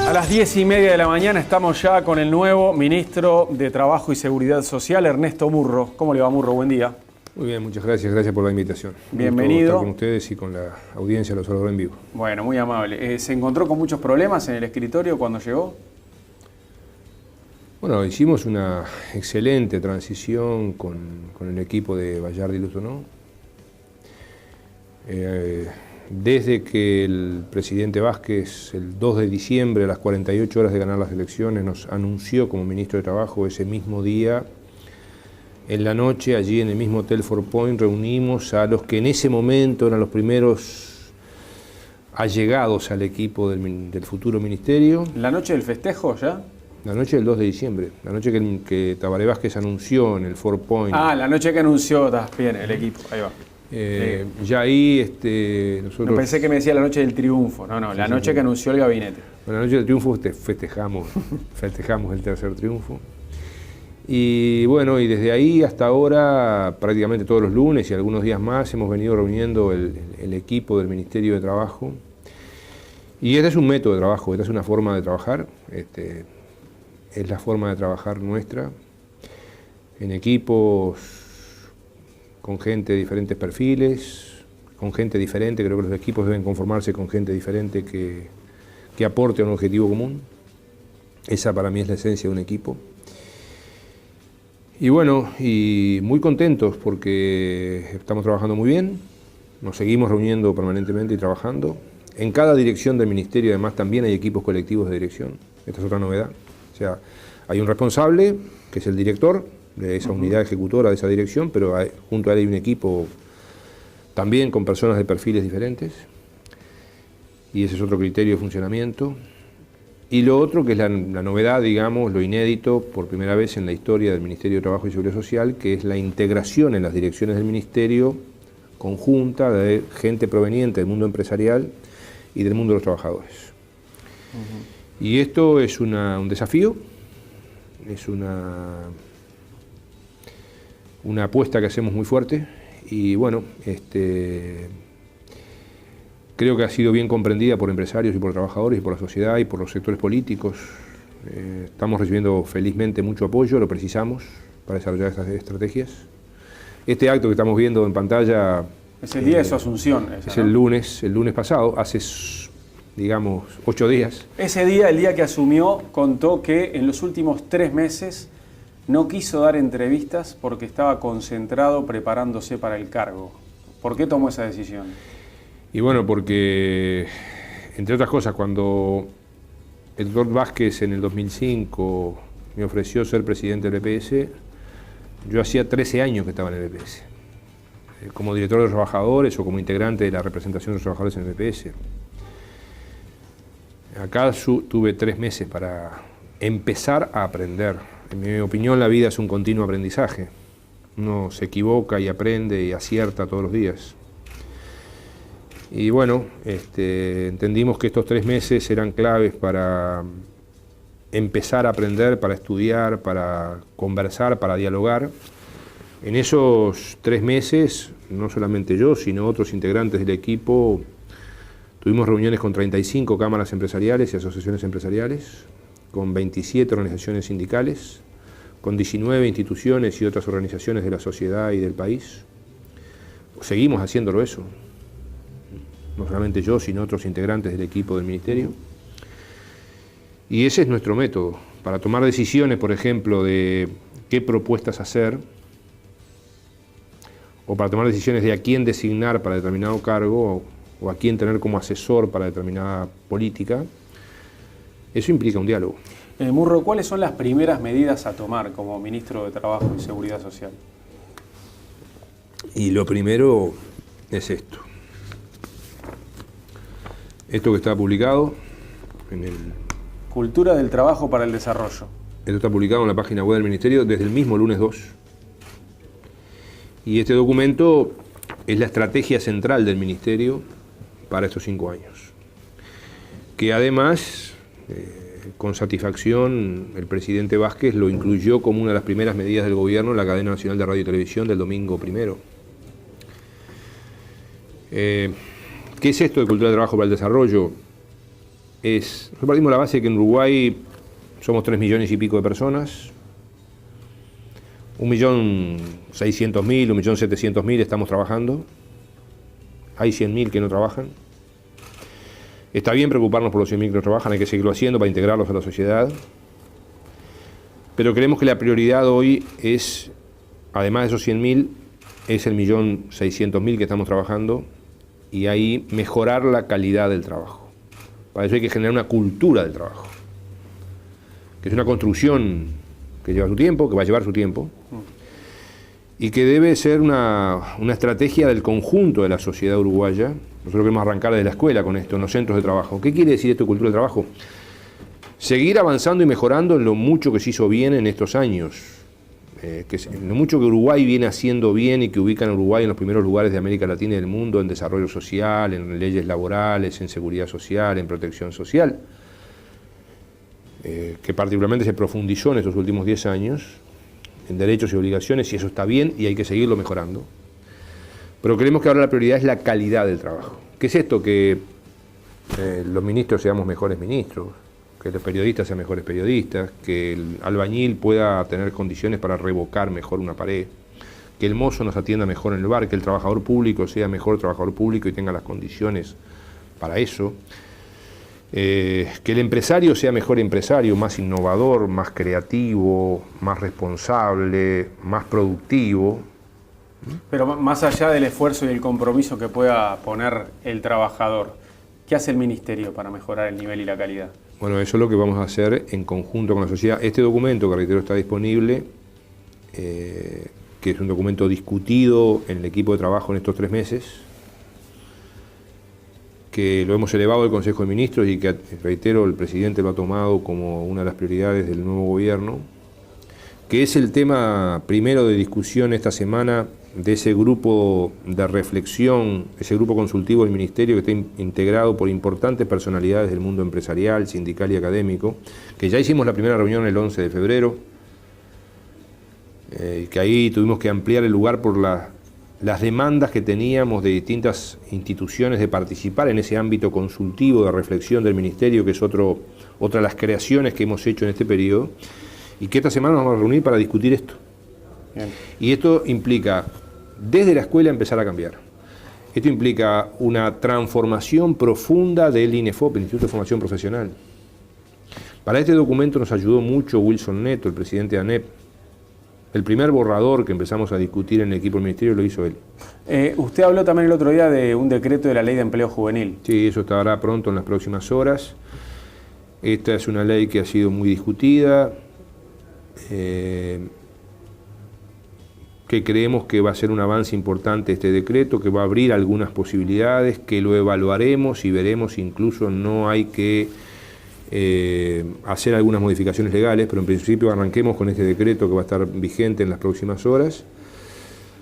A las 10:30 de la mañana estamos ya con el nuevo ministro de Trabajo y Seguridad Social, Ernesto Murro. ¿Cómo le va, Murro? Buen día. Muy bien, muchas gracias. Gracias por la invitación. Bienvenido. Estar con ustedes y con la audiencia de Los Salvador en Vivo. Bueno, muy amable. ¿Se encontró con muchos problemas en el escritorio cuando llegó? Bueno, hicimos una excelente transición con el equipo de Bayardi Luzonó. Desde que el presidente Vázquez, el 2 de diciembre, a las 48 horas de ganar las elecciones, nos anunció como ministro de Trabajo, ese mismo día, en la noche, allí en el mismo Hotel Four Points, reunimos a los que en ese momento eran los primeros allegados al equipo del futuro ministerio. ¿La noche del festejo ya? La noche del 2 de diciembre, la noche que Tabaré Vázquez anunció en el Four Points. Ah, la noche que anunció, bien, el equipo, ahí va. Ya ahí nosotros... No pensé que me decía la noche del triunfo, no, la noche que anunció el gabinete. Bueno, la noche del triunfo festejamos el tercer triunfo. Y bueno, y desde ahí hasta ahora, prácticamente todos los lunes y algunos días más, hemos venido reuniendo el equipo del Ministerio de Trabajo. Y este es un método de trabajo, esta es una forma de trabajar, es la forma de trabajar nuestra, en equipos con gente de diferentes perfiles, con gente diferente. Creo que los equipos deben conformarse con gente diferente que aporte a un objetivo común. Esa para mí es la esencia de un equipo. Y bueno, y muy contentos porque estamos trabajando muy bien, nos seguimos reuniendo permanentemente y trabajando. En cada dirección del ministerio además también hay equipos colectivos de dirección, esta es otra novedad. O sea, hay un responsable, que es el director de esa unidad ejecutora de esa dirección, pero junto a él hay un equipo también con personas de perfiles diferentes, y ese es otro criterio de funcionamiento. Y lo otro, que es la novedad, digamos, lo inédito, por primera vez en la historia del Ministerio de Trabajo y Seguridad Social, que es la integración en las direcciones del Ministerio conjunta de gente proveniente del mundo empresarial y del mundo de los trabajadores. Y esto es un desafío, es una apuesta que hacemos muy fuerte, y bueno, creo que ha sido bien comprendida por empresarios y por trabajadores y por la sociedad y por los sectores políticos. Estamos recibiendo felizmente mucho apoyo, lo precisamos para desarrollar estas estrategias. Este acto que estamos viendo en pantalla... Es el día de su asunción. Es el lunes pasado, hace, digamos, 8 días. Ese día, el día que asumió, contó que en los últimos 3 meses no quiso dar entrevistas porque estaba concentrado preparándose para el cargo. ¿Por qué tomó esa decisión? Y bueno, porque, entre otras cosas, cuando el doctor Vázquez en el 2005 me ofreció ser presidente del EPS, yo hacía 13 años que estaba en el EPS, como director de los trabajadores o como integrante de la representación de los trabajadores en el EPS. Acá tuve 3 meses para empezar a aprender. En mi opinión, la vida es un continuo aprendizaje. Uno se equivoca y acierta todos los días. Y bueno, entendimos que estos 3 meses eran claves para empezar a aprender, para estudiar, para conversar, para dialogar. En esos 3 meses, no solamente yo, sino otros integrantes del equipo, tuvimos reuniones con 35 cámaras empresariales y asociaciones empresariales, con 27 organizaciones sindicales, con 19 instituciones y otras organizaciones de la sociedad y del país. Seguimos haciéndolo eso. No solamente yo, sino otros integrantes del equipo del Ministerio. Y ese es nuestro método, para tomar decisiones, por ejemplo, de qué propuestas hacer, o para tomar decisiones de a quién designar para determinado cargo, o a quién tener como asesor para determinada política. Eso implica un diálogo. Murro, ¿cuáles son las primeras medidas a tomar como ministro de Trabajo y Seguridad Social? Y lo primero es esto. Esto que está publicado en el... Cultura del trabajo para el desarrollo. Esto está publicado en la página web del Ministerio desde el mismo lunes 2. Y este documento es la estrategia central del Ministerio para estos 5 años. Que además, con satisfacción, el presidente Vázquez lo incluyó como una de las primeras medidas del gobierno en la cadena nacional de radio y televisión del domingo 1. ¿Qué es esto de cultura de trabajo para el desarrollo? nosotros partimos de la base de que en Uruguay somos 3 millones y pico de personas, 1.600.000, 1.700.000 estamos trabajando, hay 100.000 que no trabajan. Está bien preocuparnos por los 100.000 que no trabajan, hay que seguirlo haciendo para integrarlos a la sociedad, pero creemos que la prioridad hoy es, además de esos 100.000, es el 1.600.000 que estamos trabajando, y ahí mejorar la calidad del trabajo. Para eso hay que generar una cultura del trabajo, que es una construcción que lleva su tiempo, que va a llevar su tiempo, y que debe ser una estrategia del conjunto de la sociedad uruguaya. Nosotros queremos arrancar desde la escuela con esto, en los centros de trabajo. ¿Qué quiere decir esto de cultura del trabajo? Seguir avanzando y mejorando en lo mucho que se hizo bien en estos años, lo mucho que Uruguay viene haciendo bien y que ubican a Uruguay en los primeros lugares de América Latina y del mundo en desarrollo social, en leyes laborales, en seguridad social, en protección social, que particularmente se profundizó en estos últimos 10 años, en derechos y obligaciones, y eso está bien y hay que seguirlo mejorando. Pero creemos que ahora la prioridad es la calidad del trabajo. ¿Qué es esto? Que los ministros seamos mejores ministros, que los periodistas sean mejores periodistas, que el albañil pueda tener condiciones para revocar mejor una pared, que el mozo nos atienda mejor en el bar, que el trabajador público sea mejor trabajador público y tenga las condiciones para eso, que el empresario sea mejor empresario, más innovador, más creativo, más responsable, más productivo. Pero más allá del esfuerzo y el compromiso que pueda poner el trabajador, ¿qué hace el Ministerio para mejorar el nivel y la calidad? Bueno, eso es lo que vamos a hacer en conjunto con la sociedad. Este documento, que reitero, está disponible, que es un documento discutido en el equipo de trabajo en estos 3 meses, que lo hemos elevado al Consejo de Ministros y que, reitero, el presidente lo ha tomado como una de las prioridades del nuevo gobierno, que es el tema primero de discusión esta semana de ese grupo de reflexión, ese grupo consultivo del Ministerio que está integrado por importantes personalidades del mundo empresarial, sindical y académico, que ya hicimos la primera reunión el 11 de febrero, que ahí tuvimos que ampliar el lugar por las demandas que teníamos de distintas instituciones de participar en ese ámbito consultivo de reflexión del Ministerio, que es otra de las creaciones que hemos hecho en este periodo, y que esta semana nos vamos a reunir para discutir esto. Bien. Y esto implica, desde la escuela, empezar a cambiar. Esto implica una transformación profunda del INEFOP, el Instituto de Formación Profesional. Para este documento nos ayudó mucho Wilson Neto, el presidente de ANEP. El primer borrador que empezamos a discutir en el equipo del Ministerio lo hizo él. Usted habló también el otro día de un decreto de la Ley de Empleo Juvenil. Sí, eso estará pronto en las próximas horas. Esta es una ley que ha sido muy discutida, que creemos que va a ser un avance importante este decreto, que va a abrir algunas posibilidades, que lo evaluaremos y veremos si incluso no hay que hacer algunas modificaciones legales, pero en principio arranquemos con este decreto que va a estar vigente en las próximas horas.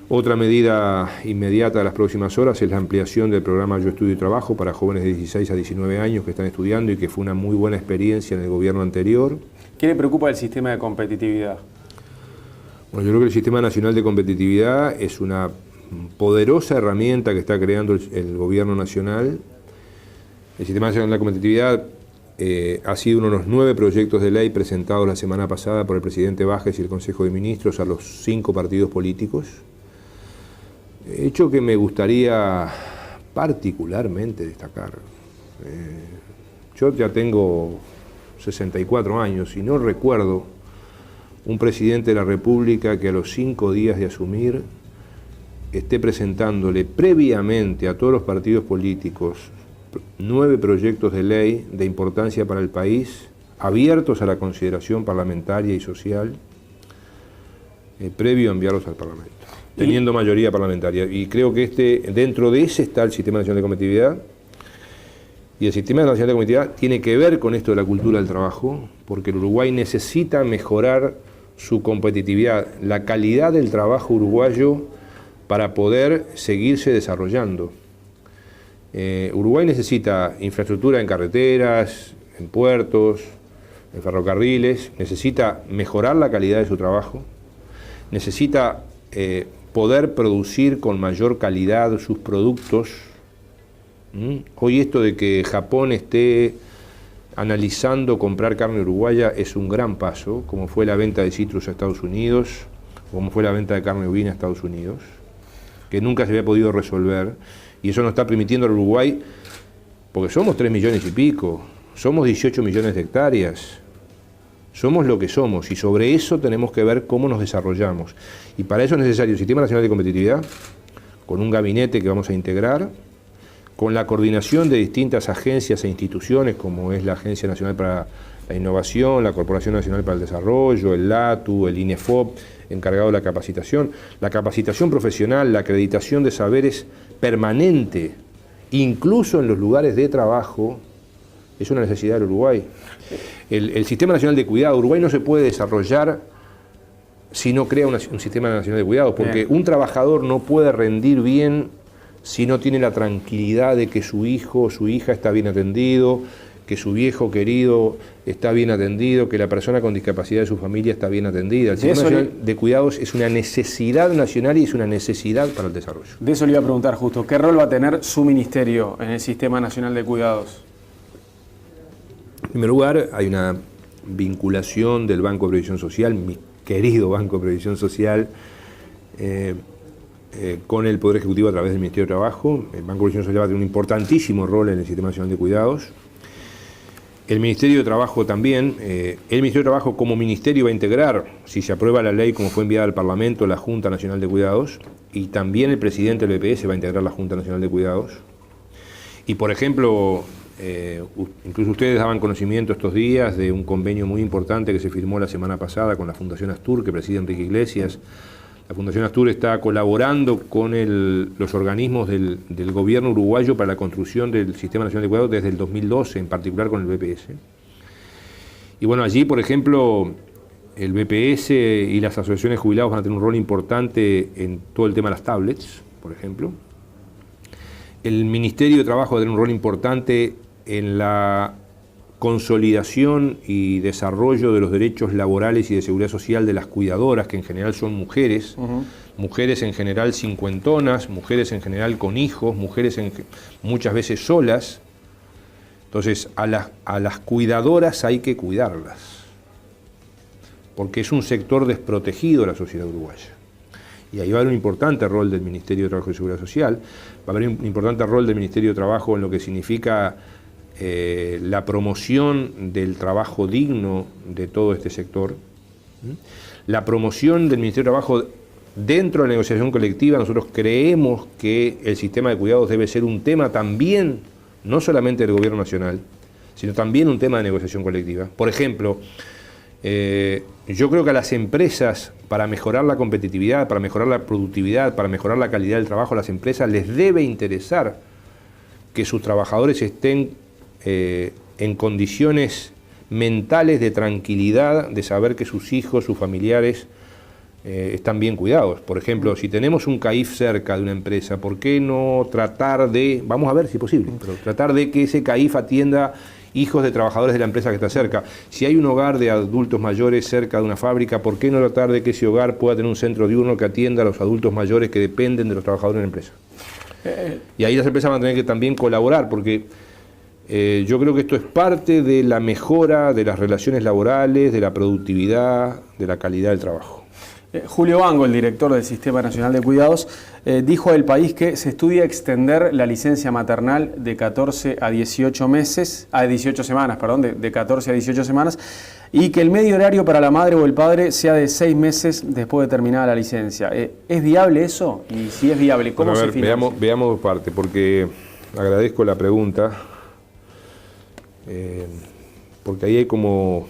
Otra medida inmediata de las próximas horas es la ampliación del programa Yo Estudio y Trabajo para jóvenes de 16 a 19 años que están estudiando y que fue una muy buena experiencia en el gobierno anterior. ¿Qué le preocupa del sistema de competitividad? Bueno, yo creo que el Sistema Nacional de Competitividad es una poderosa herramienta que está creando el Gobierno Nacional. El Sistema Nacional de Competitividad ha sido uno de los 9 proyectos de ley presentados la semana pasada por el presidente Bajes y el Consejo de Ministros a los 5 partidos políticos. Hecho que me gustaría particularmente destacar. Yo ya tengo 64 años y no recuerdo un presidente de la República que a los 5 días de asumir esté presentándole previamente a todos los partidos políticos 9 proyectos de ley de importancia para el país, abiertos a la consideración parlamentaria y social, previo a enviarlos al Parlamento, teniendo mayoría parlamentaria. Y creo que dentro de ese está el Sistema Nacional de Competitividad, y el Sistema Nacional de Competitividad tiene que ver con esto de la cultura del trabajo, porque el Uruguay necesita mejorar su competitividad, la calidad del trabajo uruguayo para poder seguirse desarrollando. Uruguay necesita infraestructura en carreteras, en puertos, en ferrocarriles, necesita mejorar la calidad de su trabajo, necesita poder producir con mayor calidad sus productos. Hoy esto de que Japón esté analizando comprar carne uruguaya es un gran paso, como fue la venta de citrus a Estados Unidos, como fue la venta de carne ovina a Estados Unidos, que nunca se había podido resolver, y eso nos está permitiendo al Uruguay, porque somos 3 millones y pico, somos 18 millones de hectáreas, somos lo que somos, y sobre eso tenemos que ver cómo nos desarrollamos. Y para eso es necesario el Sistema Nacional de Competitividad, con un gabinete que vamos a integrar, con la coordinación de distintas agencias e instituciones, como es la Agencia Nacional para la Innovación, la Corporación Nacional para el Desarrollo, el LATU, el INEFOP, encargado de la capacitación profesional, la acreditación de saberes permanente, incluso en los lugares de trabajo, es una necesidad del Uruguay. El Sistema Nacional de Cuidado, Uruguay no se puede desarrollar si no crea un Sistema Nacional de Cuidados, porque un trabajador no puede rendir bien si no tiene la tranquilidad de que su hijo o su hija está bien atendido, que su viejo querido está bien atendido, que la persona con discapacidad de su familia está bien atendida. El Sistema Nacional de Cuidados es una necesidad nacional y es una necesidad para el desarrollo. De eso le iba a preguntar justo, ¿qué rol va a tener su ministerio en el Sistema Nacional de Cuidados? En primer lugar, hay una vinculación del Banco de Previsión Social, mi querido Banco de Previsión Social, con el Poder Ejecutivo a través del Ministerio de Trabajo. El Banco de Previsión Social va a tener un importantísimo rol en el Sistema Nacional de Cuidados. El Ministerio de Trabajo también, el Ministerio de Trabajo como ministerio va a integrar, si se aprueba la ley como fue enviada al Parlamento, la Junta Nacional de Cuidados, y también el presidente del BPS va a integrar la Junta Nacional de Cuidados. Y por ejemplo, incluso ustedes daban conocimiento estos días de un convenio muy importante que se firmó la semana pasada con la Fundación Astur, que preside Enrique Iglesias. La Fundación Astur está colaborando con los organismos del gobierno uruguayo para la construcción del Sistema Nacional de Cuidados desde el 2012, en particular con el BPS. Y bueno, allí, por ejemplo, el BPS y las asociaciones de jubilados van a tener un rol importante en todo el tema de las tablets, por ejemplo. El Ministerio de Trabajo va a tener un rol importante en la consolidación y desarrollo de los derechos laborales y de seguridad social de las cuidadoras, que en general son mujeres, mujeres en general cincuentonas, mujeres en general con hijos, mujeres muchas veces solas. Entonces, a las cuidadoras hay que cuidarlas, porque es un sector desprotegido de la sociedad uruguaya. Y ahí va a haber un importante rol del Ministerio de Trabajo y Seguridad Social, va a haber un importante rol del Ministerio de Trabajo en lo que significa la promoción del trabajo digno de todo este sector, la promoción del Ministerio de Trabajo dentro de la negociación colectiva. Nosotros creemos que el sistema de cuidados debe ser un tema también, no solamente del gobierno nacional, sino también un tema de negociación colectiva. Por ejemplo, yo creo que a las empresas, para mejorar la competitividad, para mejorar la productividad, para mejorar la calidad del trabajo, a las empresas les debe interesar que sus trabajadores estén en condiciones mentales de tranquilidad, de saber que sus hijos, sus familiares están bien cuidados. Por ejemplo, si tenemos un CAIF cerca de una empresa, ¿por qué no tratar de, vamos a ver si es posible, pero tratar de que ese CAIF atienda hijos de trabajadores de la empresa que está cerca? Si hay un hogar de adultos mayores cerca de una fábrica, ¿por qué no tratar de que ese hogar pueda tener un centro diurno que atienda a los adultos mayores que dependen de los trabajadores de la empresa? Y ahí las empresas van a tener que también colaborar, porque yo creo que esto es parte de la mejora de las relaciones laborales, de la productividad, de la calidad del trabajo. Julio Bango, el director del Sistema Nacional de Cuidados, dijo al país que se estudia extender la licencia maternal de 14 a 18 meses, a 18 semanas, perdón, de 14 a 18 semanas, y que el medio horario para la madre o el padre sea de 6 meses después de terminada la licencia. ¿Es viable eso? Y si es viable, ¿cómo se financia? Veamos dos partes, porque agradezco la pregunta, porque ahí hay como...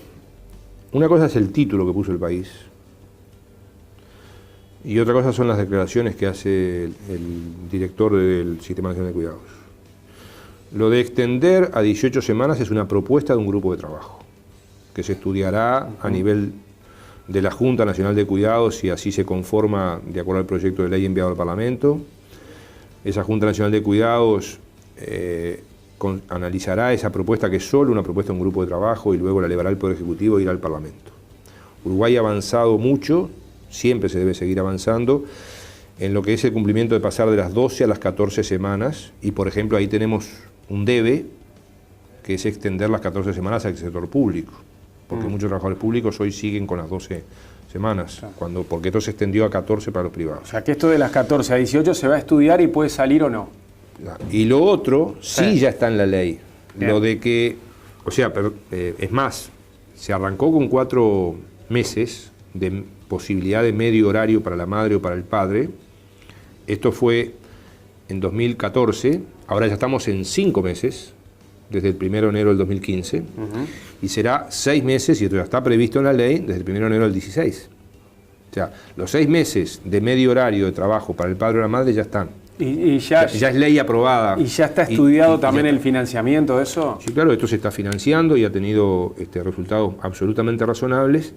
Una cosa es el título que puso el país, y otra cosa son las declaraciones que hace el director del Sistema Nacional de Cuidados. Lo de extender a 18 semanas es una propuesta de un grupo de trabajo que se estudiará a nivel de la Junta Nacional de Cuidados, si así se conforma de acuerdo al proyecto de ley enviado al Parlamento. Esa Junta Nacional de Cuidados analizará esa propuesta, que es solo una propuesta de un grupo de trabajo, y luego la elevará el Poder Ejecutivo e irá al Parlamento. Uruguay ha avanzado mucho, siempre se debe seguir avanzando en lo que es el cumplimiento de pasar de las 12 a las 14 semanas, y por ejemplo ahí tenemos un debe que es extender las 14 semanas al sector público, porque muchos trabajadores públicos hoy siguen con las 12 semanas, porque esto se extendió a 14 para los privados. O sea, que esto de las 14 a 18 se va a estudiar y puede salir o no. Y lo otro, sí ya está en la ley. Bien. Lo de que, o sea, es más, se arrancó con 4 meses de posibilidad de medio horario para la madre o para el padre. Esto fue en 2014, ahora ya estamos en 5 meses, desde el 1 de enero del 2015, y será 6 meses, y esto ya está previsto en la ley, desde el 1 de enero del 16. O sea, los 6 meses de medio horario de trabajo para el padre o la madre ya están. Y ya es ley aprobada. ¿Y ya está estudiado también el financiamiento de eso? Sí, claro, esto se está financiando y ha tenido resultados absolutamente razonables.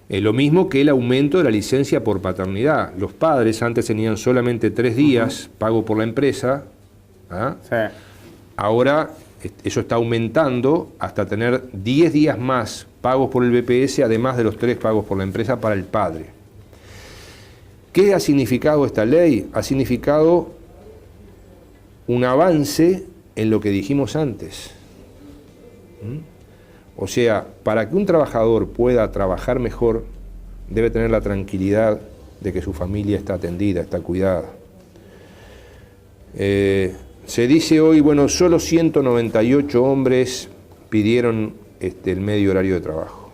Lo mismo que el aumento de la licencia por paternidad. Los padres antes tenían solamente 3 días pago por la empresa. Sí. Ahora eso está aumentando hasta tener 10 días más pagos por el BPS, además de los 3 pagos por la empresa para el padre. ¿Qué ha significado esta ley? Ha significado un avance en lo que dijimos antes. O sea, para que un trabajador pueda trabajar mejor, debe tener la tranquilidad de que su familia está atendida, está cuidada. Se dice hoy, bueno, solo 198 hombres pidieron el medio horario de trabajo.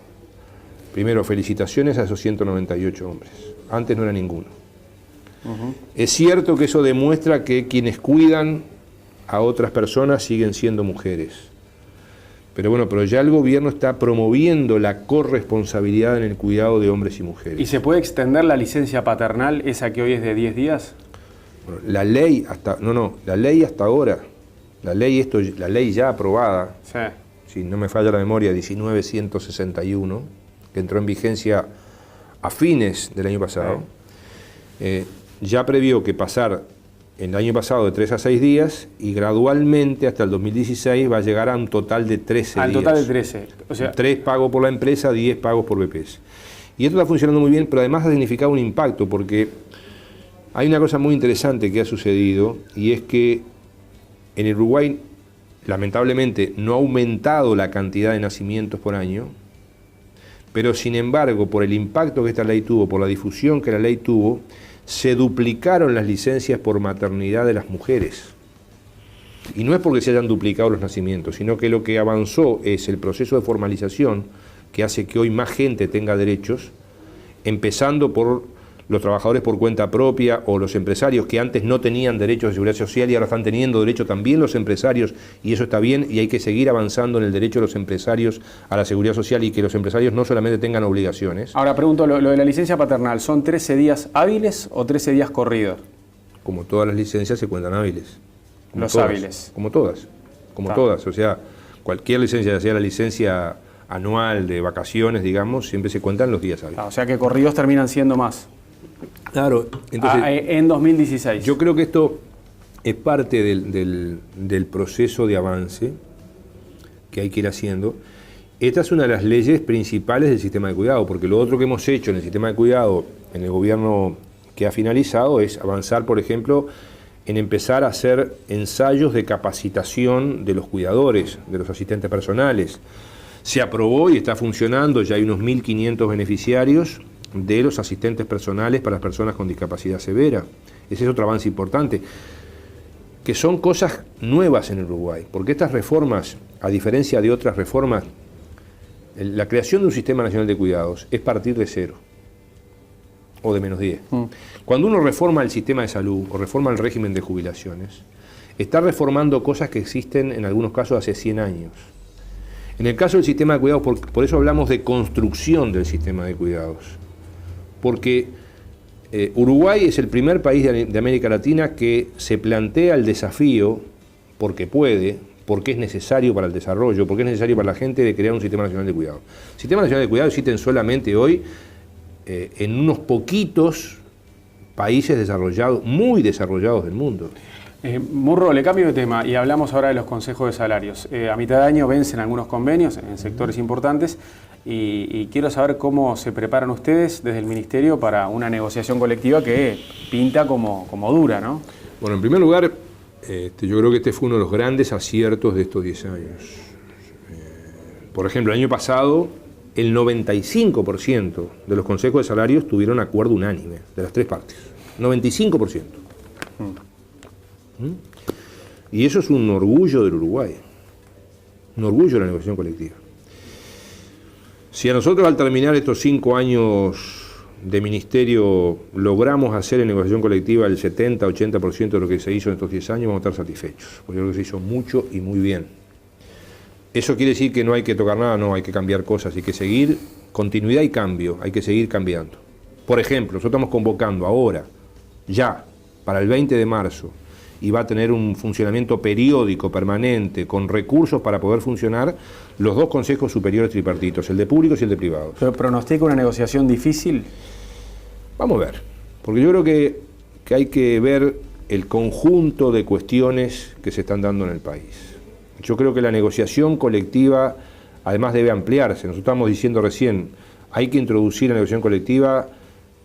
Primero, felicitaciones a esos 198 hombres. Antes no era ninguno. Es cierto que eso demuestra que quienes cuidan a otras personas siguen siendo mujeres. Pero bueno, pero ya el gobierno está promoviendo la corresponsabilidad en el cuidado de hombres y mujeres. ¿Y se puede extender la licencia paternal, esa que hoy es de 10 días? Bueno, la ley hasta ahora, la ley ya aprobada, sí, si no me falla la memoria, 19.161, que entró en vigencia a fines del año pasado, ya previó que pasar en el año pasado de 3 a 6 días y gradualmente hasta el 2016 va a llegar a un total de 13 días. Al total de 13. O sea, 3 pagos por la empresa, 10 pagos por BPS. Y esto está funcionando muy bien, pero además ha significado un impacto, porque hay una cosa muy interesante que ha sucedido, y es que en el Uruguay, lamentablemente, no ha aumentado la cantidad de nacimientos por año, pero sin embargo, por el impacto que esta ley tuvo, por la difusión que la ley tuvo, se duplicaron las licencias por maternidad de las mujeres. Y no es porque se hayan duplicado los nacimientos, sino que lo que avanzó es el proceso de formalización que hace que hoy más gente tenga derechos, empezando por los trabajadores por cuenta propia o los empresarios que antes no tenían derechos de seguridad social y ahora están teniendo derecho también los empresarios, y eso está bien, y hay que seguir avanzando en el derecho de los empresarios a la seguridad social y que los empresarios no solamente tengan obligaciones. Ahora pregunto, lo de la licencia paternal, ¿son 13 días hábiles o 13 días corridos? Como todas las licencias se cuentan hábiles. Los hábiles. Como todas, o sea, cualquier licencia, ya sea la licencia anual de vacaciones, digamos, siempre se cuentan los días hábiles. O sea que corridos terminan siendo más. Claro, entonces, en 2016. Yo creo que esto es parte del proceso de avance que hay que ir haciendo. Esta es una de las leyes principales del sistema de cuidado, porque lo otro que hemos hecho en el sistema de cuidado, en el gobierno que ha finalizado, es avanzar, por ejemplo, en empezar a hacer ensayos de capacitación de los cuidadores, de los asistentes personales. Se aprobó y está funcionando, ya hay unos 1.500 beneficiarios de los asistentes personales para las personas con discapacidad severa. Ese es otro avance importante, que son cosas nuevas en el Uruguay, porque estas reformas, a diferencia de otras reformas, la creación de un sistema nacional de cuidados es partir de 0 o de -10. Cuando uno reforma el sistema de salud o reforma el régimen de jubilaciones, está reformando cosas que existen en algunos casos hace 100 años. En el caso del sistema de cuidados, por eso hablamos de construcción del sistema de cuidados, porque Uruguay es el primer país de América Latina que se plantea el desafío, porque puede, porque es necesario para el desarrollo, porque es necesario para la gente, de crear un sistema nacional de cuidado. El sistema nacional de cuidado existen solamente hoy en unos poquitos países desarrollados, muy desarrollados del mundo. Murro, le cambio de tema y hablamos ahora de los consejos de salarios. A mitad de año vencen algunos convenios en sectores importantes y quiero saber cómo se preparan ustedes desde el Ministerio para una negociación colectiva que pinta como dura, ¿no? Bueno, en primer lugar, Yo creo que este fue uno de los grandes aciertos de estos 10 años. Por ejemplo, el año pasado, el 95% de los consejos de salarios tuvieron acuerdo unánime, de las tres partes. 95%. Y eso es un orgullo del Uruguay. Un orgullo de la negociación colectiva. Si a nosotros al terminar estos 5 años de ministerio logramos hacer en negociación colectiva el 70-80% de lo que se hizo en estos 10 años, vamos a estar satisfechos, porque yo creo que se hizo mucho y muy bien. ¿Eso quiere decir que no hay que tocar nada? No, hay que cambiar cosas, hay que seguir, continuidad y cambio, hay que seguir cambiando. Por ejemplo, nosotros estamos convocando ahora, ya, para el 20 de marzo, y va a tener un funcionamiento periódico, permanente, con recursos para poder funcionar, los 2 consejos superiores tripartitos, el de públicos y el de privados. ¿Pero pronostica una negociación difícil? Vamos a ver, porque yo creo que hay que ver el conjunto de cuestiones que se están dando en el país. Yo creo que la negociación colectiva además debe ampliarse. Nosotros estamos diciendo recién, hay que introducir en la negociación colectiva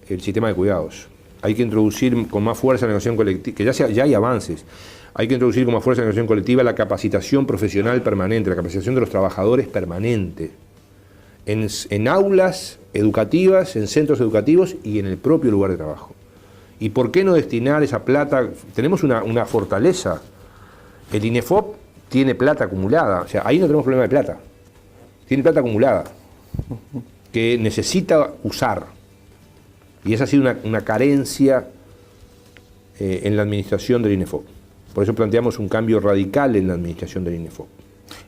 el sistema de cuidados. Hay que introducir con más fuerza la negociación colectiva, que ya hay avances. Hay que introducir con más fuerza en la negociación colectiva la capacitación profesional permanente, la capacitación de los trabajadores permanente, en aulas educativas, en centros educativos y en el propio lugar de trabajo. ¿Y por qué no destinar esa plata? Tenemos una fortaleza. El INEFOP tiene plata acumulada, o sea, ahí no tenemos problema de plata. Tiene plata acumulada que necesita usar. Y esa ha sido una carencia en la administración del INEFOP. Por eso planteamos un cambio radical en la administración del INEFOP.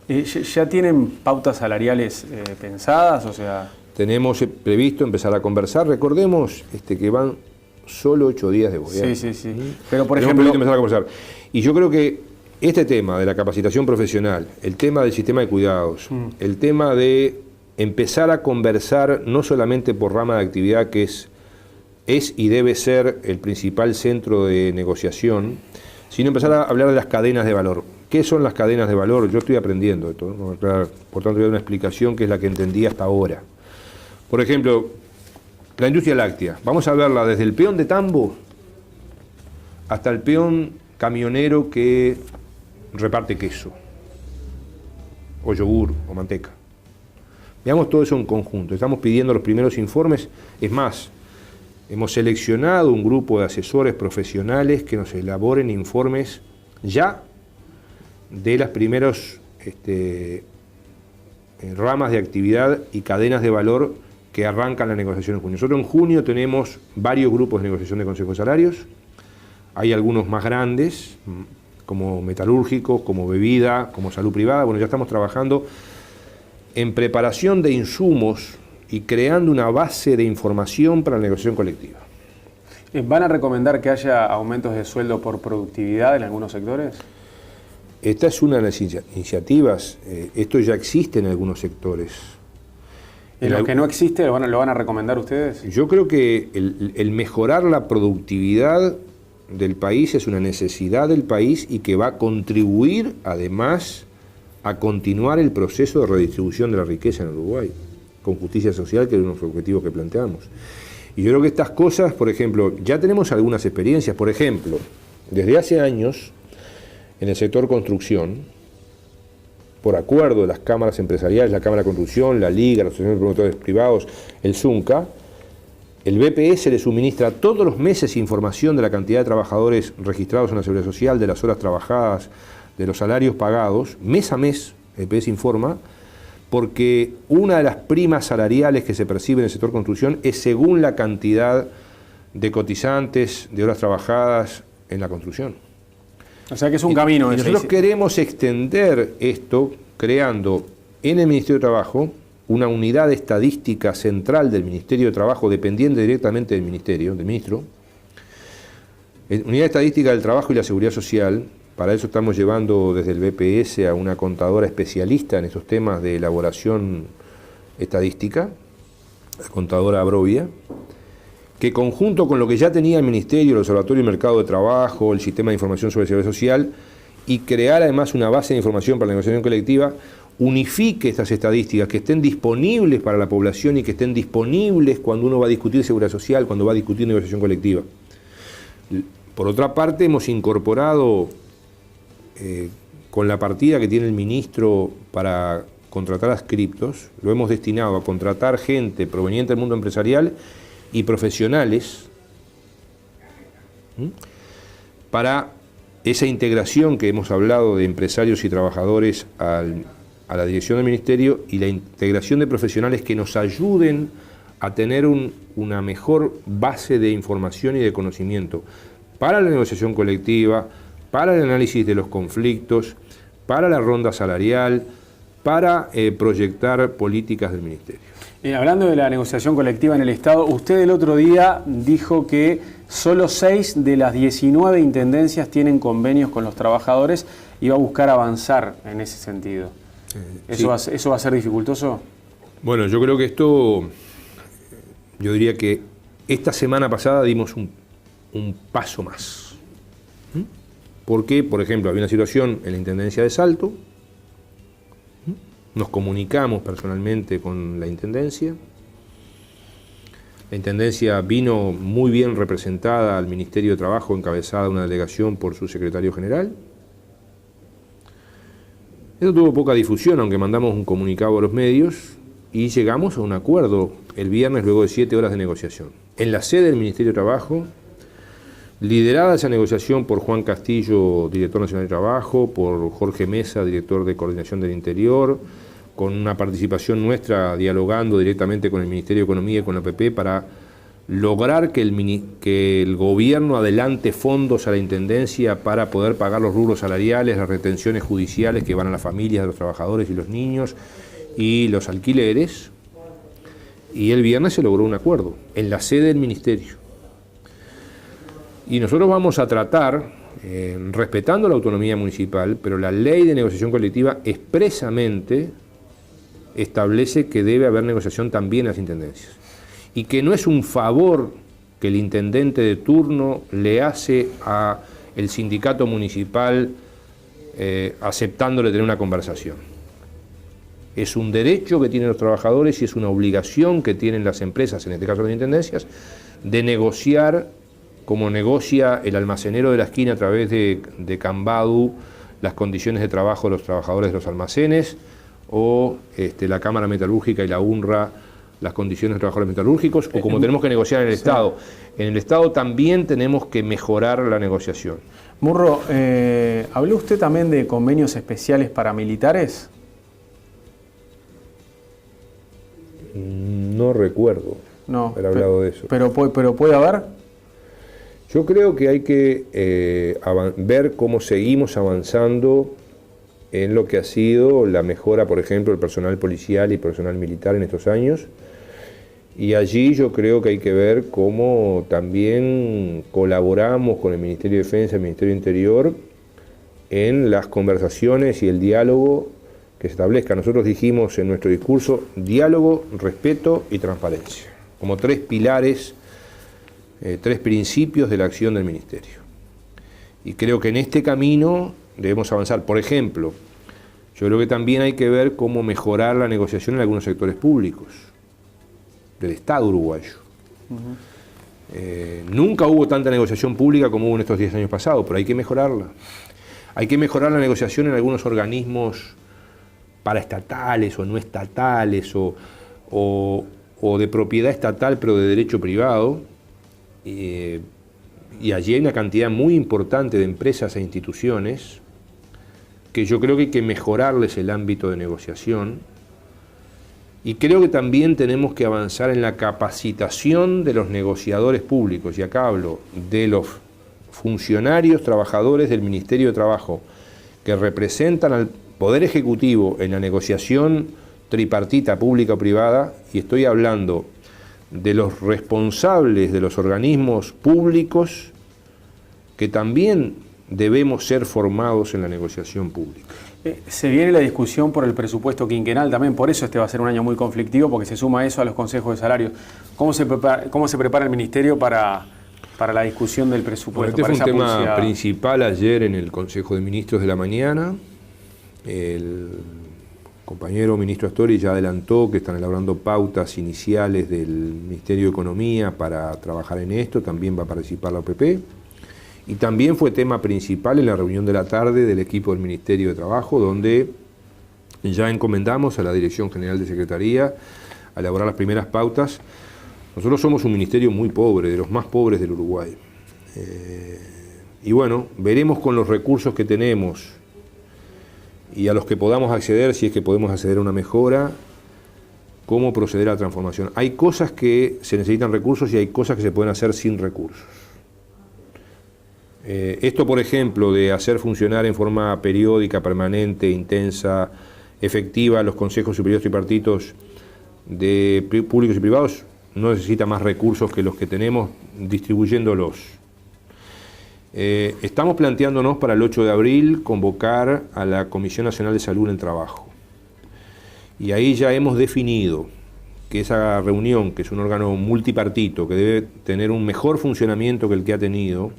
¿Ya tienen pautas salariales pensadas? O sea... Tenemos previsto empezar a conversar. Recordemos que van solo 8 días de gobierno. Sí. Pero, por Tenemos ejemplo... previsto empezar a conversar. Y yo creo que este tema de la capacitación profesional, el tema del sistema de cuidados, el tema de empezar a conversar no solamente por rama de actividad, que es y debe ser el principal centro de negociación, sino empezar a hablar de las cadenas de valor. ¿Qué son las cadenas de valor? Yo estoy aprendiendo esto, ¿no? Por tanto voy a dar una explicación que es la que entendí hasta ahora. Por ejemplo, la industria láctea. Vamos a verla desde el peón de tambo hasta el peón camionero que reparte queso, o yogur, o manteca. Veamos todo eso en conjunto. Estamos pidiendo los primeros informes. Es más, hemos seleccionado un grupo de asesores profesionales que nos elaboren informes ya de las primeras ramas de actividad y cadenas de valor que arrancan la negociación en junio. Nosotros en junio tenemos varios grupos de negociación de consejos de salarios. Hay algunos más grandes, como metalúrgicos, como bebida, como salud privada. Bueno, ya estamos trabajando en preparación de insumos y creando una base de información para la negociación colectiva. ¿Van a recomendar que haya aumentos de sueldo por productividad en algunos sectores? Esta es una de las iniciativas. Esto ya existe en algunos sectores. ¿En lo que no existe lo van a recomendar ustedes? Yo creo que el mejorar la productividad del país es una necesidad del país y que va a contribuir además a continuar el proceso de redistribución de la riqueza en Uruguay, con justicia social, que es uno de los objetivos que planteamos. Y yo creo que estas cosas, por ejemplo, ya tenemos algunas experiencias. Por ejemplo, desde hace años, en el sector construcción, por acuerdo de las cámaras empresariales, la Cámara de Construcción, la Liga, la Asociación de Promotores Privados, el ZUNCA, el BPS le suministra todos los meses información de la cantidad de trabajadores registrados en la Seguridad Social, de las horas trabajadas, de los salarios pagados. Mes a mes, el BPS informa, porque una de las primas salariales que se percibe en el sector construcción es según la cantidad de cotizantes, de horas trabajadas en la construcción. O sea que es un camino. Y nosotros queremos extender esto creando en el Ministerio de Trabajo una unidad estadística central del Ministerio de Trabajo, dependiente directamente del Ministerio, del Ministro, unidad estadística del Trabajo y la Seguridad Social. Para eso estamos llevando desde el BPS a una contadora especialista en estos temas de elaboración estadística, la contadora Abrovia, que conjunto con lo que ya tenía el Ministerio, el Observatorio del Mercado de Trabajo, el Sistema de Información sobre Seguridad Social, y crear además una base de información para la negociación colectiva, unifique estas estadísticas, que estén disponibles para la población y que estén disponibles cuando uno va a discutir seguridad social, cuando va a discutir negociación colectiva. Por otra parte, hemos incorporado con la partida que tiene el ministro para contratar adscriptos, lo hemos destinado a contratar gente proveniente del mundo empresarial y profesionales para esa integración que hemos hablado de empresarios y trabajadores a la dirección del ministerio, y la integración de profesionales que nos ayuden a tener una mejor base de información y de conocimiento para la negociación colectiva, para el análisis de los conflictos, para la ronda salarial, para proyectar políticas del ministerio. Hablando de la negociación colectiva en el Estado, usted el otro día dijo que solo 6 de las 19 intendencias tienen convenios con los trabajadores y va a buscar avanzar en ese sentido. ¿Eso va a ser dificultoso? Bueno, yo creo que esto, yo diría que esta semana pasada dimos un paso más. Porque, por ejemplo, había una situación en la Intendencia de Salto, nos comunicamos personalmente con la Intendencia. La Intendencia vino muy bien representada al Ministerio de Trabajo, encabezada una delegación por su secretario general. Esto tuvo poca difusión, aunque mandamos un comunicado a los medios, y llegamos a un acuerdo el viernes luego de 7 horas de negociación. En la sede del Ministerio de Trabajo, liderada esa negociación por Juan Castillo, director nacional de Trabajo, por Jorge Mesa, director de Coordinación del Interior, con una participación nuestra dialogando directamente con el Ministerio de Economía y con la APP para lograr que el gobierno adelante fondos a la Intendencia para poder pagar los rubros salariales, las retenciones judiciales que van a las familias de los trabajadores y los niños y los alquileres. Y el viernes se logró un acuerdo en la sede del Ministerio. Y nosotros vamos a tratar, respetando la autonomía municipal, pero la ley de negociación colectiva expresamente establece que debe haber negociación también en las intendencias. Y que no es un favor que el intendente de turno le hace al sindicato municipal aceptándole tener una conversación. Es un derecho que tienen los trabajadores y es una obligación que tienen las empresas, en este caso las intendencias, de negociar como negocia el almacenero de la esquina a través de Cambadu las condiciones de trabajo de los trabajadores de los almacenes, o la Cámara Metalúrgica y la UNRWA las condiciones de trabajadores metalúrgicos, o como tenemos que negociar en el Estado. En el Estado también tenemos que mejorar la negociación. Murro, ¿habló usted también de convenios especiales para militares? No recuerdo haber hablado de eso. Pero ¿puede haber? Yo creo que hay que ver cómo seguimos avanzando en lo que ha sido la mejora, por ejemplo, del personal policial y personal militar en estos años. Y allí yo creo que hay que ver cómo también colaboramos con el Ministerio de Defensa y el Ministerio de Interior en las conversaciones y el diálogo que se establezca. Nosotros dijimos en nuestro discurso diálogo, respeto y transparencia, como 3 pilares, 3 principios de la acción del Ministerio. Y creo que en este camino debemos avanzar. Por ejemplo, yo creo que también hay que ver cómo mejorar la negociación en algunos sectores públicos del Estado uruguayo. Nunca hubo tanta negociación pública como hubo en estos 10 años pasados, pero hay que mejorarla. Hay que mejorar la negociación en algunos organismos paraestatales o no estatales o de propiedad estatal pero de derecho privado. Y allí hay una cantidad muy importante de empresas e instituciones que yo creo que hay que mejorarles el ámbito de negociación, y creo que también tenemos que avanzar en la capacitación de los negociadores públicos, y acá hablo de los funcionarios, trabajadores del Ministerio de Trabajo que representan al Poder Ejecutivo en la negociación tripartita pública o privada, y estoy hablando de los responsables de los organismos públicos que también debemos ser formados en la negociación pública. Se viene la discusión por el presupuesto quinquenal también, por eso este va a ser un año muy conflictivo, porque se suma eso a los consejos de salarios. ¿Cómo se prepara el Ministerio para la discusión del presupuesto? Bueno, este fue un tema principal ayer en el Consejo de Ministros de la mañana. El compañero ministro Astori ya adelantó que están elaborando pautas iniciales del Ministerio de Economía para trabajar en esto, también va a participar la OPP. Y también fue tema principal en la reunión de la tarde del equipo del Ministerio de Trabajo, donde ya encomendamos a la Dirección General de Secretaría a elaborar las primeras pautas. Nosotros somos un ministerio muy pobre, de los más pobres del Uruguay. Y bueno, veremos con los recursos que tenemos y a los que podamos acceder, si es que podemos acceder a una mejora, cómo proceder a la transformación. Hay cosas que se necesitan recursos y hay cosas que se pueden hacer sin recursos. Esto, por ejemplo, de hacer funcionar en forma periódica, permanente, intensa, efectiva los consejos superiores tripartitos de públicos y privados, no necesita más recursos que los que tenemos distribuyéndolos. Estamos planteándonos para el 8 de abril convocar a la Comisión Nacional de Salud en el Trabajo. Y ahí ya hemos definido que esa reunión, que es un órgano multipartito, que debe tener un mejor funcionamiento que el que ha tenido,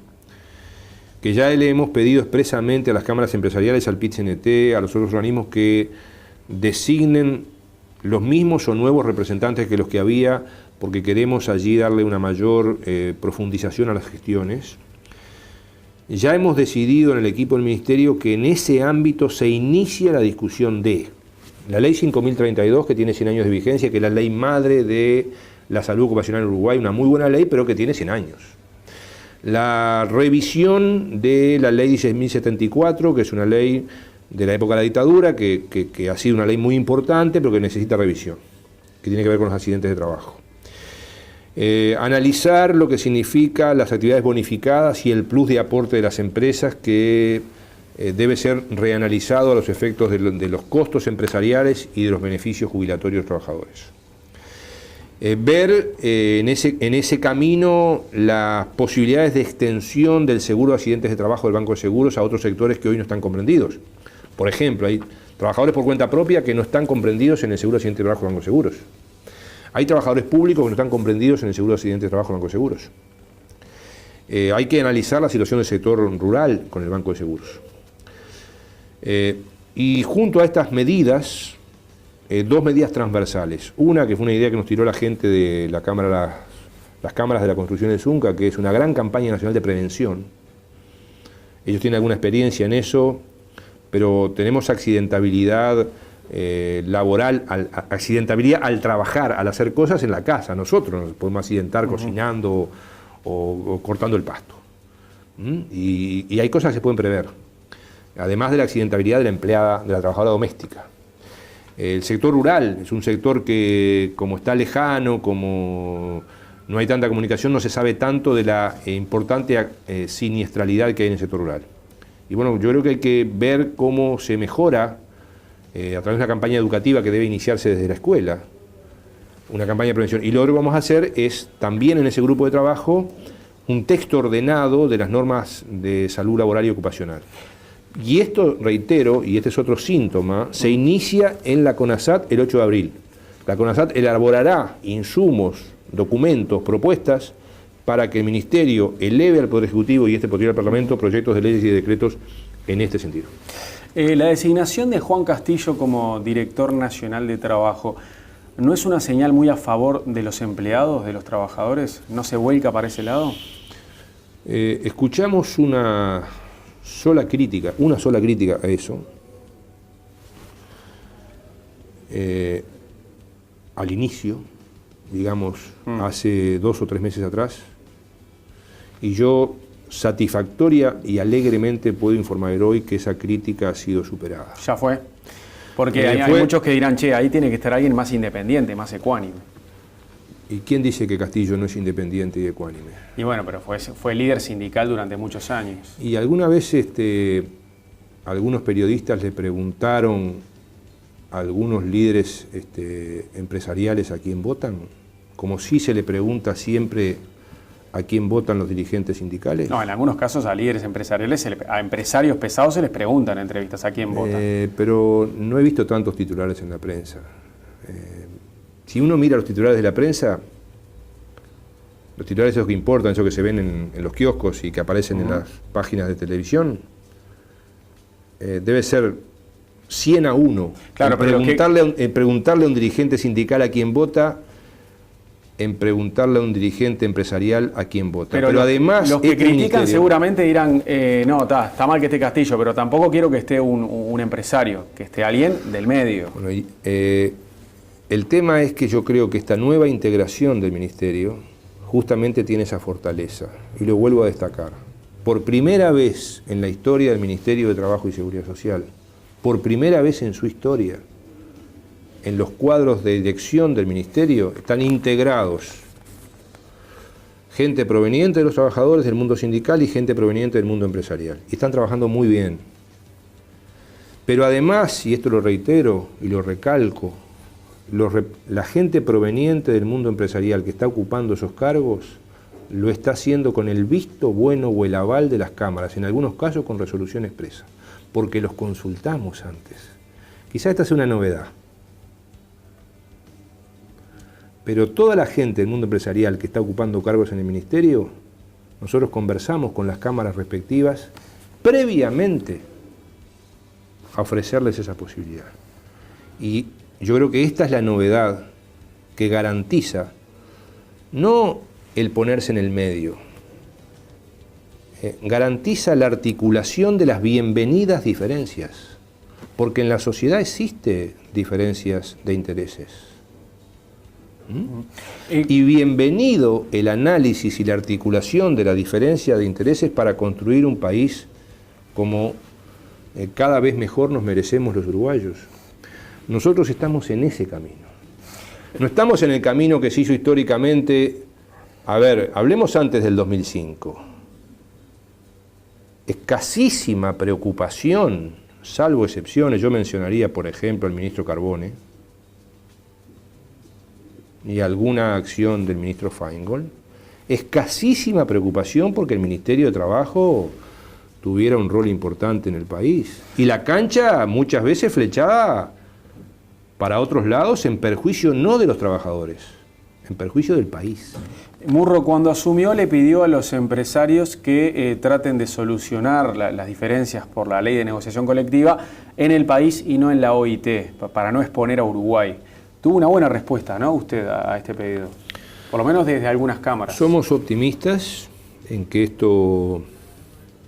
que ya le hemos pedido expresamente a las cámaras empresariales, al PIT-CNT, a los otros organismos que designen los mismos o nuevos representantes que los que había, porque queremos allí darle una mayor profundización a las gestiones. Ya hemos decidido en el equipo del Ministerio que en ese ámbito se inicia la discusión de la Ley 5032, que tiene 100 años de vigencia, que es la ley madre de la salud ocupacional en Uruguay, una muy buena ley, pero que tiene 100 años. La revisión de la Ley 16.074, que es una ley de la época de la dictadura, que ha sido una ley muy importante, pero que necesita revisión, que tiene que ver con los accidentes de trabajo. Analizar lo que significa las actividades bonificadas y el plus de aporte de las empresas, que debe ser reanalizado a los efectos de los costos empresariales y de los beneficios jubilatorios de los trabajadores. Ver en ese camino las posibilidades de extensión del seguro de accidentes de trabajo del Banco de Seguros a otros sectores que hoy no están comprendidos. Por ejemplo, hay trabajadores por cuenta propia que no están comprendidos en el seguro de accidentes de trabajo del Banco de Seguros. Hay trabajadores públicos que no están comprendidos en el seguro de accidentes de trabajo del Banco de Seguros. Hay que analizar la situación del sector rural con el Banco de Seguros. Y junto a estas medidas, dos medidas transversales. Una, que fue una idea que nos tiró la gente de la Cámara, las cámaras de la construcción de Zunca, que es una gran campaña nacional de prevención. Ellos tienen alguna experiencia en eso, pero tenemos accidentabilidad laboral, accidentabilidad al trabajar, al hacer cosas en la casa. Nosotros nos podemos accidentar cocinando o cortando el pasto. Y hay cosas que se pueden prever. Además de la accidentabilidad de la empleada, de la trabajadora doméstica. El sector rural es un sector que, como está lejano, como no hay tanta comunicación, no se sabe tanto de la importante siniestralidad que hay en el sector rural. Y bueno, yo creo que hay que ver cómo se mejora a través de una campaña educativa que debe iniciarse desde la escuela, una campaña de prevención. Y lo que vamos a hacer es también en ese grupo de trabajo un texto ordenado de las normas de salud laboral y ocupacional. Y esto, reitero, y este es otro síntoma, se inicia en la CONASAT el 8 de abril. La CONASAT elaborará insumos, documentos, propuestas para que el Ministerio eleve al Poder Ejecutivo y este posterior al Parlamento proyectos de leyes y de decretos en este sentido. La designación de Juan Castillo como director nacional de trabajo, ¿no es una señal muy a favor de los empleados, de los trabajadores? ¿No se vuelca para ese lado? Escuchamos una sola crítica a eso, al inicio, digamos, hace 2 o 3 meses atrás, y yo satisfactoria y alegremente puedo informar hoy que esa crítica ha sido superada. Ya fue. Porque hay muchos que dirán, che, ahí tiene que estar alguien más independiente, más ecuánime. ¿Y quién dice que Castillo no es independiente y ecuánime? Y bueno, pero fue líder sindical durante muchos años. Y alguna vez algunos periodistas le preguntaron a algunos líderes empresariales a quién votan, como si se le pregunta siempre a quién votan los dirigentes sindicales. No, en algunos casos a líderes empresariales, a empresarios pesados se les preguntan en entrevistas a quién votan. Pero no he visto tantos titulares en la prensa. Si uno mira los titulares de la prensa, los titulares esos que importan, esos que se ven en los kioscos y que aparecen en las páginas de televisión, debe ser 100-1. Claro, preguntarle a un dirigente sindical a quién vota en preguntarle a un dirigente empresarial a quién vota. Pero además, los que critican seguramente dirán, no, está mal que esté Castillo, pero tampoco quiero que esté un empresario, que esté alguien del medio. Bueno, el tema es que yo creo que esta nueva integración del ministerio justamente tiene esa fortaleza, y lo vuelvo a destacar. Por primera vez en la historia del Ministerio de Trabajo y Seguridad Social, por primera vez en su historia, en los cuadros de dirección del ministerio están integrados gente proveniente de los trabajadores del mundo sindical y gente proveniente del mundo empresarial. Y están trabajando muy bien. Pero además, y esto lo reitero y lo recalco, la gente proveniente del mundo empresarial que está ocupando esos cargos lo está haciendo con el visto bueno o el aval de las cámaras, en algunos casos con resolución expresa, porque los consultamos antes. Quizá esta sea una novedad. Pero toda la gente del mundo empresarial que está ocupando cargos en el ministerio, nosotros conversamos con las cámaras respectivas previamente a ofrecerles esa posibilidad. Y yo creo que esta es la novedad que garantiza no el ponerse en el medio, garantiza la articulación de las bienvenidas diferencias, porque en la sociedad existe diferencias de intereses. Y bienvenido el análisis y la articulación de la diferencia de intereses para construir un país como cada vez mejor nos merecemos los uruguayos. Nosotros estamos en ese camino. No estamos en el camino que se hizo históricamente. A ver, hablemos antes del 2005. Escasísima preocupación, salvo excepciones. Yo mencionaría, por ejemplo, al ministro Carbone y alguna acción del ministro Feingold. Escasísima preocupación porque el Ministerio de Trabajo tuviera un rol importante en el país. Y la cancha muchas veces flechada para otros lados en perjuicio no de los trabajadores, en perjuicio del país. Murro, cuando asumió, le pidió a los empresarios que traten de solucionar las diferencias por la ley de negociación colectiva en el país y no en la OIT, para no exponer a Uruguay. Tuvo una buena respuesta, ¿no?, usted a este pedido, por lo menos desde algunas cámaras. Somos optimistas en que esto...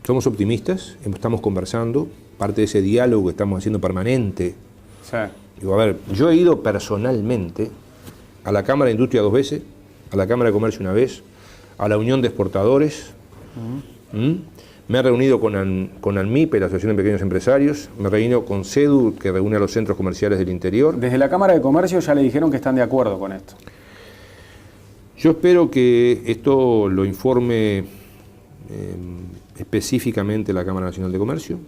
Somos optimistas, estamos conversando, parte de ese diálogo que estamos haciendo permanente. Sí. Digo, a ver, yo he ido personalmente a la Cámara de Industria 2 veces, a la Cámara de Comercio 1 vez, a la Unión de Exportadores, me he reunido con ANMIPE, la Asociación de Pequeños Empresarios, me he reunido con CEDU, que reúne a los centros comerciales del interior. Desde la Cámara de Comercio ya le dijeron que están de acuerdo con esto. Yo espero que esto lo informe específicamente la Cámara Nacional de Comercio.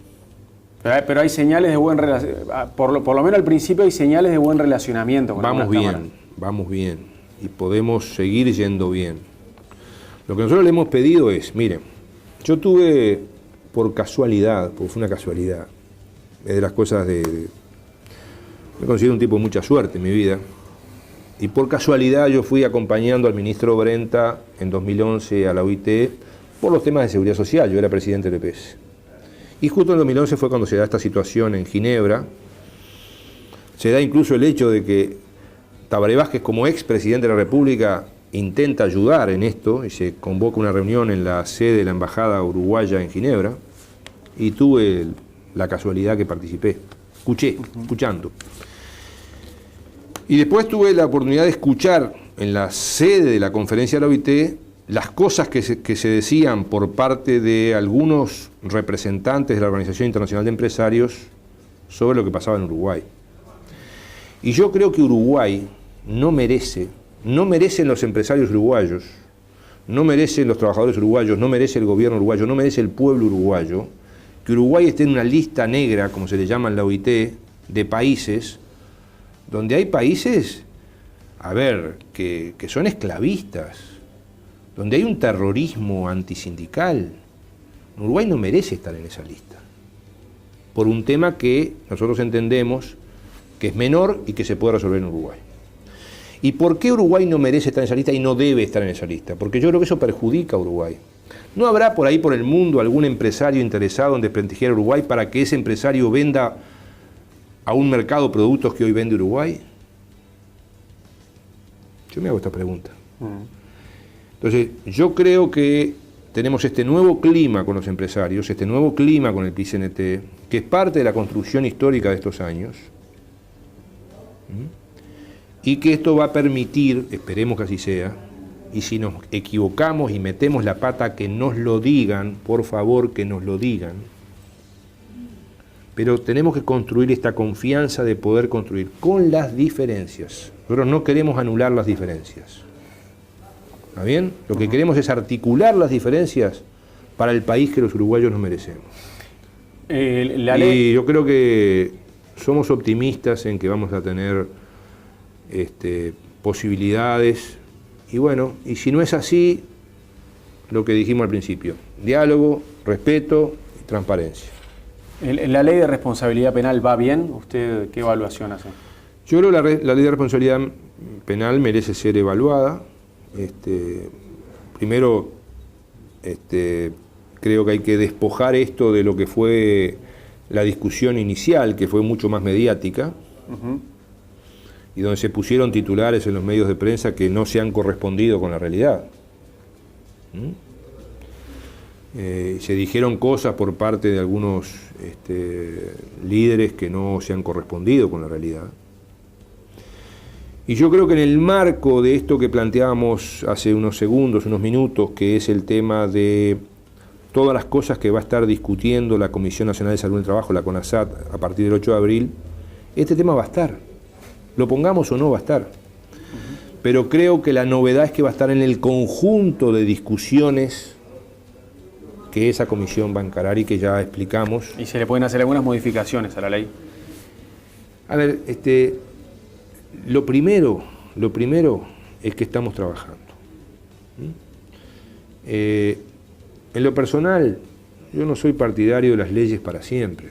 Pero hay señales de buen relacionamiento, por lo menos al principio hay señales de buen relacionamiento con algunas cámaras. Vamos bien, y podemos seguir yendo bien. Lo que nosotros le hemos pedido es, miren, yo tuve por casualidad, porque fue una casualidad, es de las cosas me considero un tipo de mucha suerte en mi vida, y por casualidad yo fui acompañando al ministro Brenta en 2011 a la OIT por los temas de seguridad social, yo era presidente del EPS. Y justo en 2011 fue cuando se da esta situación en Ginebra, se da incluso el hecho de que Tabaré Vázquez, como expresidente de la República, intenta ayudar en esto y se convoca una reunión en la sede de la Embajada Uruguaya en Ginebra y tuve la casualidad que participé, escuchando. Y después tuve la oportunidad de escuchar en la sede de la conferencia de la OIT las cosas que se decían por parte de algunos representantes de la Organización Internacional de Empresarios sobre lo que pasaba en Uruguay. Y yo creo que Uruguay no merecen los empresarios uruguayos, no merecen los trabajadores uruguayos, no merece el gobierno uruguayo, no merece el pueblo uruguayo, que Uruguay esté en una lista negra, como se le llama en la OIT, de países, donde hay países, que son esclavistas, donde hay un terrorismo antisindical. Uruguay no merece estar en esa lista, por un tema que nosotros entendemos que es menor y que se puede resolver en Uruguay. ¿Y por qué Uruguay no merece estar en esa lista y no debe estar en esa lista? Porque yo creo que eso perjudica a Uruguay. ¿No habrá por ahí por el mundo algún empresario interesado en desprestigiar a Uruguay para que ese empresario venda a un mercado productos que hoy vende Uruguay? Yo me hago esta pregunta. Entonces, yo creo que tenemos este nuevo clima con los empresarios, este nuevo clima con el PICNT, que es parte de la construcción histórica de estos años, y que esto va a permitir, esperemos que así sea, y si nos equivocamos y metemos la pata, que nos lo digan, por favor, que nos lo digan. Pero tenemos que construir esta confianza de poder construir con las diferencias. Nosotros no queremos anular las diferencias. ¿Está bien? Lo que queremos es articular las diferencias para el país que los uruguayos nos merecemos. Y yo creo que somos optimistas en que vamos a tener posibilidades. Y bueno, y si no es así, lo que dijimos al principio: diálogo, respeto y transparencia. ¿La ley de responsabilidad penal va bien? ¿Usted qué evaluación hace? Yo creo que la ley de responsabilidad penal merece ser evaluada. Primero, creo que hay que despojar esto de lo que fue la discusión inicial, que fue mucho más mediática, y donde se pusieron titulares en los medios de prensa que no se han correspondido con la realidad. Se dijeron cosas por parte de algunos líderes que no se han correspondido con la realidad. Y yo creo que en el marco de esto que planteábamos hace unos segundos, unos minutos, que es el tema de todas las cosas que va a estar discutiendo la Comisión Nacional de Salud del Trabajo, la CONASAT, a partir del 8 de abril, este tema va a estar. Lo pongamos o no, va a estar. Pero creo que la novedad es que va a estar en el conjunto de discusiones que esa comisión va a encarar y que ya explicamos. ¿Y se le pueden hacer algunas modificaciones a la ley? A ver, lo primero es que estamos trabajando. En lo personal, yo no soy partidario de las leyes para siempre,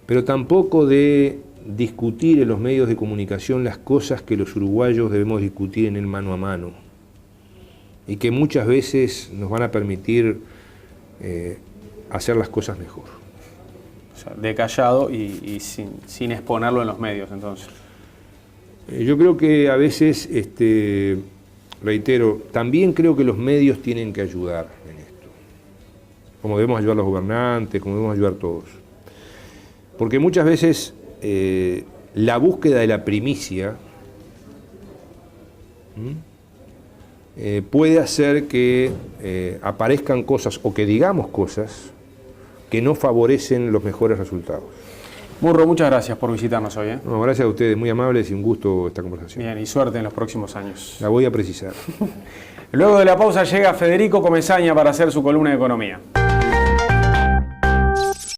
pero tampoco de discutir en los medios de comunicación las cosas que los uruguayos debemos discutir en el mano a mano, y que muchas veces nos van a permitir hacer las cosas mejor. O sea, de callado y sin exponerlo en los medios, entonces. Yo creo que a veces, reitero, también creo que los medios tienen que ayudar en esto, como debemos ayudar los gobernantes, como debemos ayudar todos. Porque muchas veces la búsqueda de la primicia puede hacer que aparezcan cosas o que digamos cosas que no favorecen los mejores resultados. Murro, muchas gracias por visitarnos hoy. No, gracias a ustedes, muy amables y un gusto esta conversación. Bien, y suerte en los próximos años. La voy a precisar. Luego de la pausa llega Federico Comesaña para hacer su columna de economía.